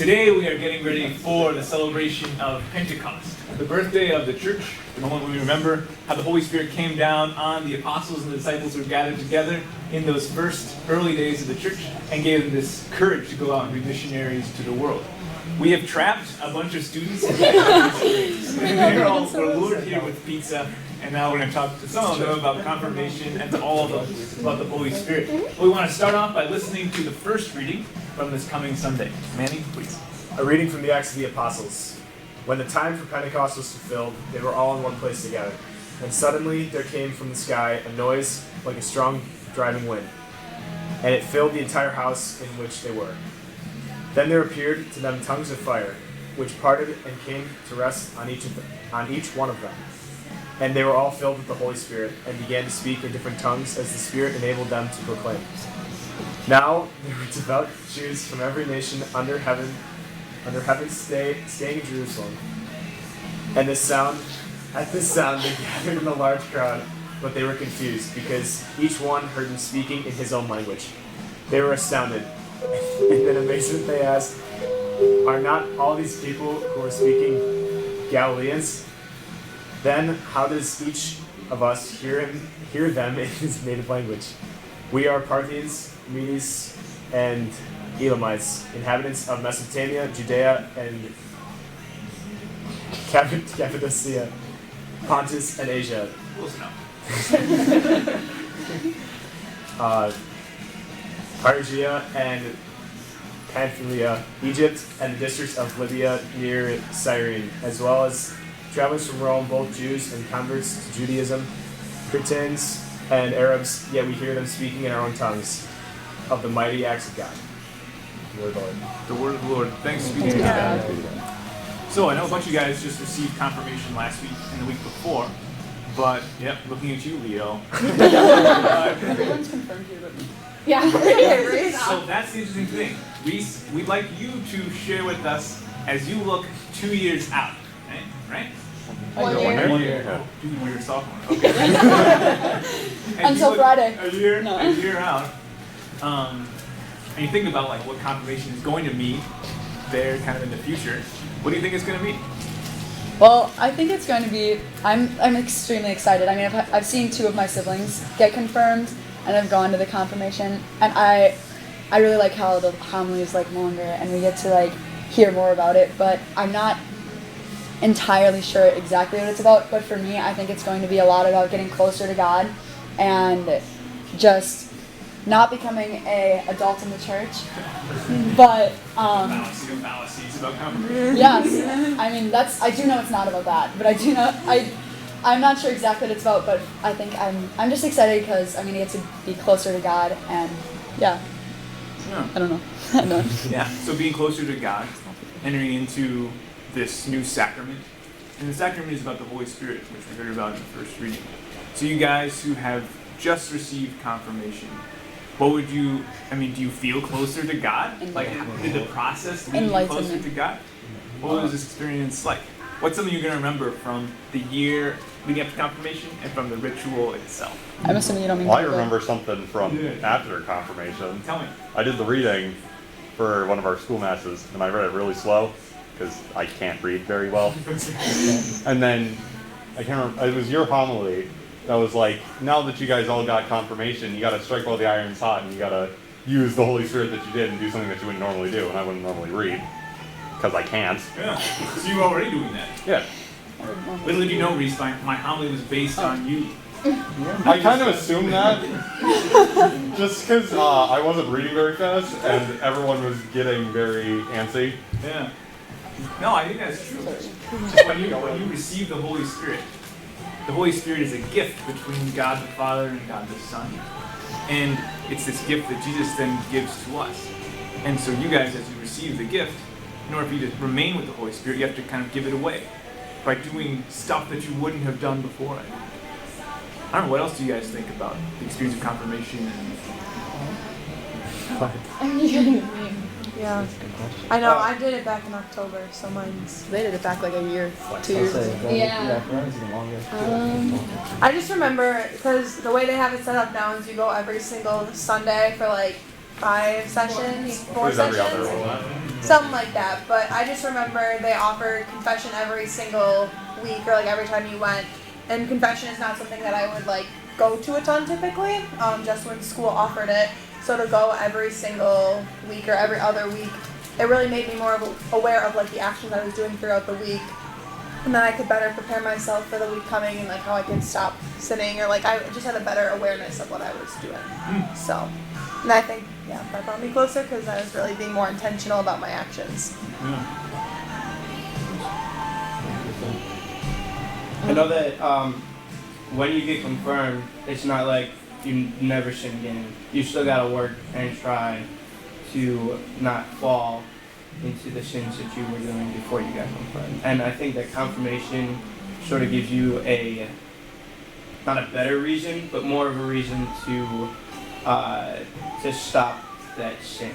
Today we are getting ready for the celebration of Pentecost, the birthday of the church, the moment when we remember how the Holy Spirit came down on the apostles and the disciples who were gathered together in those first early days of the church and gave them this courage to go out and be missionaries to the world. We have trapped a bunch of students and they're all we're lured here with pizza, and now we're going to talk to some of them about confirmation and to all of them about the Holy Spirit. We want to start off by listening to the first reading from this coming Sunday. Manny, please. A reading from the Acts of the Apostles. When the time for Pentecost was fulfilled, they were all in one place together. And suddenly there came from the sky a noise like a strong driving wind, and it filled the entire house in which they were. Then there appeared to them tongues of fire, which parted and came to rest on each one of them. And they were all filled with the Holy Spirit, and began to speak in different tongues as the Spirit enabled them to proclaim. Now there were devout Jews from every nation under heaven staying in Jerusalem. And at this sound they gathered in a large crowd, but they were confused, because each one heard them speaking in his own language. They were astounded, and in amazement they asked, "Are not all these people who are speaking Galileans? Then how does each of us hear them in his native language? We are Parthians, Medes, and Elamites, inhabitants of Mesopotamia, Judea, and Cappadocia, Pontus, and Asia. Close enough. Phrygia and Pamphylia, Egypt, and the districts of Libya near Cyrene, as well as travelers from Rome, both Jews and converts to Judaism, Cretans and Arabs, yet we hear them speaking in our own tongues of the mighty acts of God." The word of the Lord. The word of the Lord. Thanks be to God. So I know a bunch of you guys just received confirmation last week and the week before, but yep, looking at you, Leo. Everyone's confirmed here but me. Yeah. So that's the interesting thing. We'd like you to share with us as you look 2 years out, right? 1 year. 1 year. Oh, dude, you're a sophomore. Okay. Until Friday. A year out. And you think about like what confirmation is going to mean there, kind of in the future. What do you think it's going to mean? Well, I think it's going to be. I'm extremely excited. I mean, I've seen 2 of my siblings get confirmed, and I've gone to the confirmation, and I really like how the homily is like longer, and we get to like hear more about it. But I'm not entirely sure exactly what it's about. But for me, I think it's going to be a lot about getting closer to God, and just not becoming an adult in the church, but fallacies about confirmation. yes, I mean I do know it's not about that, but I do know I'm not sure exactly what it's about, but I think I'm just excited because I'm gonna get to be closer to God, and yeah. I don't know. Yeah. So being closer to God, entering into this new sacrament, and the sacrament is about the Holy Spirit, which we heard about in the first reading. So you guys who have just received confirmation, do you feel closer to God? Like, did the process lead you closer to God? What was this experience like? What's something you're going to remember from the year leading up to confirmation and from the ritual itself? I'm assuming you don't mean. Well, I remember something from after confirmation. Tell me. I did the reading for one of our school masses, and I read it really slow because I can't read very well. And then I can't remember. It was your homily that was like, now that you guys all got confirmation, you got to strike while the iron's hot, and you got to use the Holy Spirit that you did and do something that you wouldn't normally do, and I wouldn't normally read because I can't. Yeah. So you were already doing that. Yeah. Little did you know, Reese, my homily was based on you. I kind of assumed that, just because I wasn't reading very fast, and everyone was getting very antsy. Yeah. No, I think that's true. Just when you receive the Holy Spirit is a gift between God the Father and God the Son. And it's this gift that Jesus then gives to us. And so you guys, as you receive the gift, in order for you to remain with the Holy Spirit, you have to kind of give it away by doing stuff that you wouldn't have done before. I don't know, what else do you guys think about the experience of confirmation? Yeah, I know. I did it back in October, so mine's. They did it back like a year, 2 years ago. Yeah. I just remember because the way they have it set up now is you go every single Sunday for like 5 sessions, 4 Where's every sessions. other one? Something like that. But I just remember they offered confession every single week, or like every time you went. And confession is not something that I would like go to a ton typically, just when school offered it. So to go every single week or every other week, it really made me more aware of like the actions I was doing throughout the week. And then I could better prepare myself for the week coming and like how I could stop sinning, or like I just had a better awareness of what I was doing. So, and I think, yeah, that brought me closer because I was really being more intentional about my actions. I know that when you get confirmed, it's not like you never sin again. You still gotta work and try to not fall into the sins that you were doing before you got confirmed. And I think that confirmation sort of gives you not a better reason, but more of a reason to stop that sin.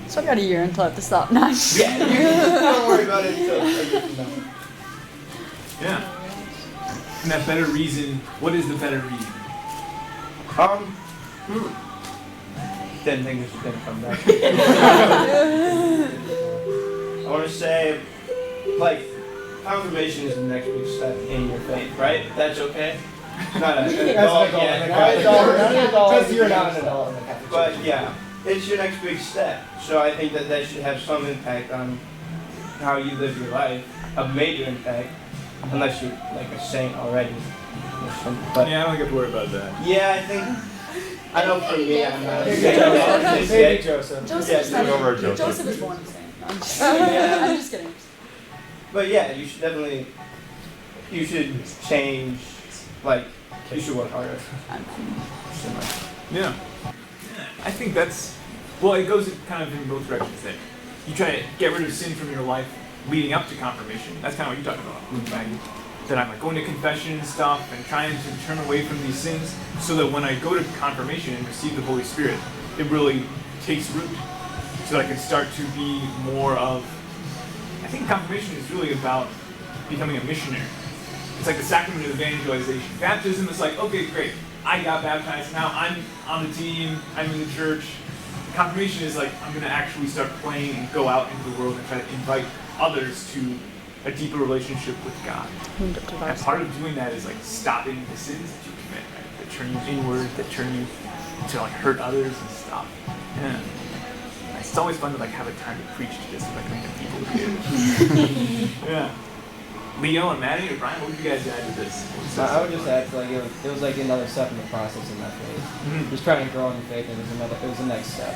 So I got a year until I have to stop. Nice. Yeah, don't worry about it until a year from now. Yeah. And that better reason, what is the better reason? Didn't think this was gonna come back. I want to say, like, confirmation is the next big step in your faith, right? That's okay. Not an adult yet, Because you're not an adult in the Catholic Church. but yeah, it's your next big step. So I think that should have some impact on how you live your life, a major impact, unless you're like a saint already. Or something. But Yeah, I don't get to worry about that. yeah, I know for me, I'm not a Maybe saint. Maybe Joseph. Joseph Yeah, is take over, not. Joseph. Joseph is born insane. I'm just kidding. But yeah, you should definitely, you should change, like, you should work harder. Yeah. I think that's, well, it goes kind of in both directions there. You try to get rid of sin from your life leading up to confirmation. That's kind of what you're talking about, Maggie. That I'm like going to confession and stuff and trying to turn away from these sins so that when I go to confirmation and receive the Holy Spirit, it really takes root. So that I can start to be more of, I think confirmation is really about becoming a missionary. It's like the sacrament of evangelization. Baptism is like, okay, great, I got baptized, now I'm on the team, I'm in the church. Confirmation is like, I'm gonna actually start playing and go out into the world and try to invite others to a deeper relationship with God. And part of doing that is like stopping the sins that you commit, right? That turn you inward, that turn you to like hurt others and stuff. Yeah. It's always fun to like have a time to preach to just like random people here. Yeah. Leo and Maddie or Brian, what would you guys add to this? I would just add to like it was like another step in the process in my faith. Just trying to grow in faith, and it was the next step.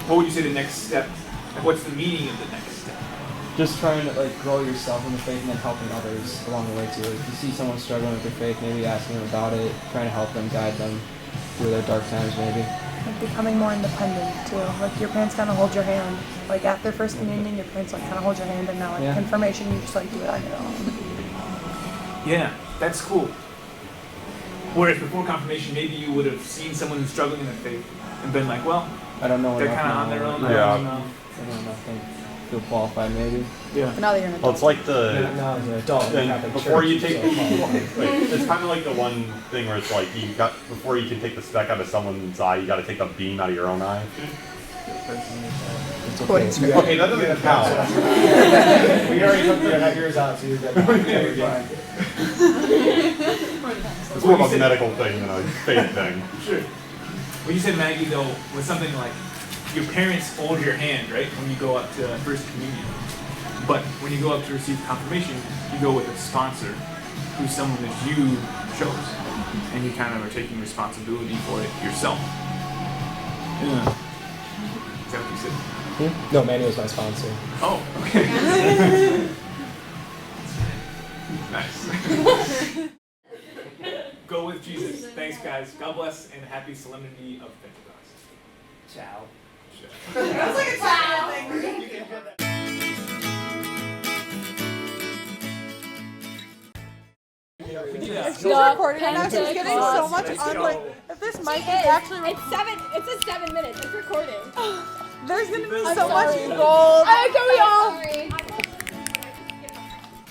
What would you say the next step? Like, what's the meaning of the next step? Just trying to like grow yourself in the faith and then helping others along the way too. If you see someone struggling with their faith, maybe asking them about it, trying to help them, guide them through their dark times maybe. Like becoming more independent too. Like your parents kind of hold your hand. Like after first communion, your parents like kind of hold your hand, and now like confirmation, you just like do it on your own. Yeah, that's cool. Whereas before confirmation, maybe you would have seen someone who's struggling in their faith and been like, well, I don't know they're enough kind of now. on their own. Yeah. I don't know. I know nothing. Feel qualified maybe. Yeah. But now that you're an adult. Well, it's like the. No, as an adult in the Then Catholic before Church, you take, so it's kind of like the one thing where it's like before you can take the speck out of someone's eye, you got to take the beam out of your own eye. it's According okay. to- Okay, that doesn't count. We already took yours out, so you're good. Fine. It's more of a medical thing than a faith thing. Sure. What you said, Maggie, though, was something like your parents hold your hand, right, when you go up to First Communion. But when you go up to receive confirmation, you go with a sponsor who's someone that you chose. And you kind of are taking responsibility for it yourself. Yeah. Is that what you said? No, Manny was my sponsor. Oh, okay. Nice. Go with Jesus. Thanks, guys. God bless and happy solemnity of Pentecost. Ciao. That was like a child thing. You can hear that. She's recording right now. She's getting so much Let's on go. like if this mic is actually It's 7 minutes. It's recording. there's gonna be I'm so much sorry. gold. Sorry.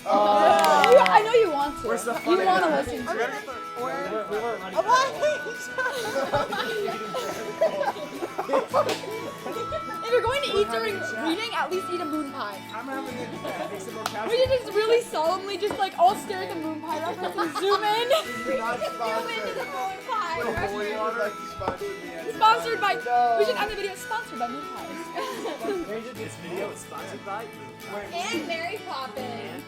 I know you want to. Where's the You fun in want to that? listen to it. If you're going to eat during reading, at least eat a moon pie. I'm having it. Make some more We casual. should just really solemnly just like all stare at the moon pie reference and zoom in. Not Zoom into the moon pie. Holy water. Sponsored me. Sponsored by. We should end the video sponsored by moon pies. This video is sponsored by. And Mary Poppins.